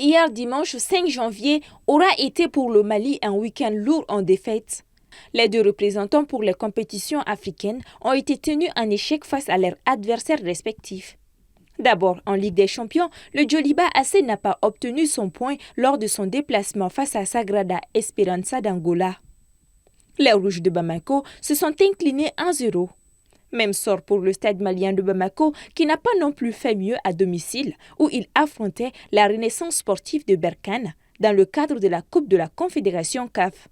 Hier dimanche 5 janvier aura été pour le Mali un week-end lourd en défaite. Les deux représentants pour les compétitions africaines ont été tenus en échec face à leurs adversaires respectifs. D'abord, en Ligue des Champions, le Djoliba AC n'a pas obtenu son point lors de son déplacement face à Sagrada Esperança d'Angola. Les Rouges de Bamako se sont inclinés 1-0. Même sort pour le stade malien de Bamako qui n'a pas non plus fait mieux à domicile où il affrontait la Renaissance sportive de Berkane dans le cadre de la Coupe de la Confédération CAF.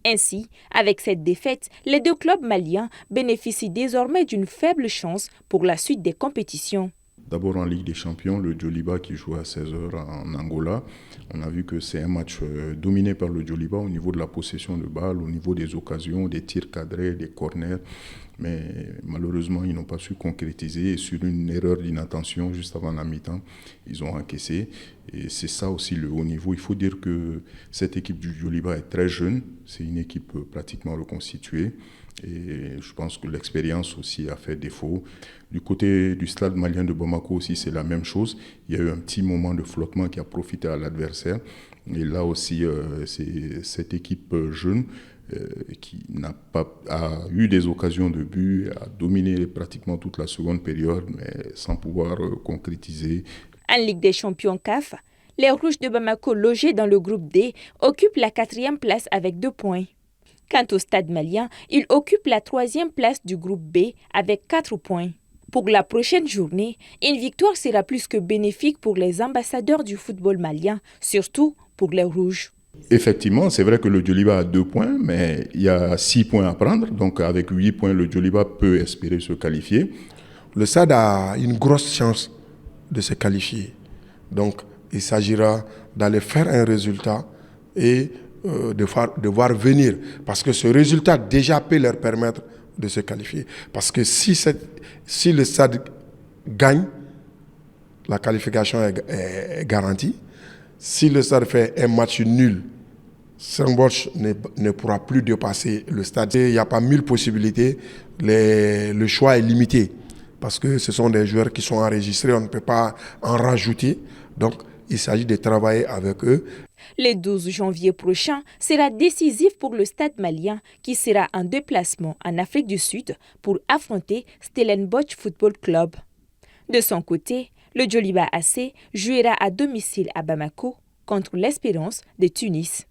Ainsi, avec cette défaite, les deux clubs maliens bénéficient désormais d'une faible chance pour la suite des compétitions. D'abord en Ligue des Champions, le Djoliba qui joue à 16h en Angola. On a vu que c'est un match dominé par le Djoliba au niveau de la possession de balle, au niveau des occasions, des tirs cadrés, des corners. Mais malheureusement, ils n'ont pas su concrétiser. Et sur une erreur d'inattention, juste avant la mi-temps, ils ont encaissé. Et c'est ça aussi le haut niveau. Il faut dire que cette équipe du Djoliba est très jeune. C'est une équipe pratiquement reconstituée. Et je pense que l'expérience aussi a fait défaut. Du côté du stade malien de Bamako aussi, c'est la même chose. Il y a eu un petit moment de flottement qui a profité à l'adversaire. Et là aussi, c'est cette équipe jeune qui a eu des occasions de but, a dominé pratiquement toute la seconde période, mais sans pouvoir concrétiser. En Ligue des Champions CAF, les Rouges de Bamako, logés dans le groupe D, occupent la 4e place avec 2 points. Quant au stade malien, il occupe la 3e place du groupe B avec 4 points. Pour la prochaine journée, une victoire sera plus que bénéfique pour les ambassadeurs du football malien, surtout pour les Rouges. Effectivement, c'est vrai que le Djoliba a 2 points, mais il y a 6 points à prendre. Donc avec 8 points, le Djoliba peut espérer se qualifier. Le SAD a une grosse chance de se qualifier. Donc il s'agira d'aller faire un résultat et de voir venir. Parce que ce résultat déjà peut leur permettre de se qualifier. Parce que si le SAD gagne, la qualification est garantie. Si le SAD fait un match nul, Stellenbosch ne pourra plus dépasser le stade. Il n'y a pas 1000 possibilités, le choix est limité. Parce que ce sont des joueurs qui sont enregistrés, on ne peut pas en rajouter. Donc, il s'agit de travailler avec eux. Le 12 janvier prochain sera décisif pour le stade malien qui sera en déplacement en Afrique du Sud pour affronter Stellenbosch Football Club. De son côté, le Djoliba AC jouera à domicile à Bamako contre l'Espérance de Tunis.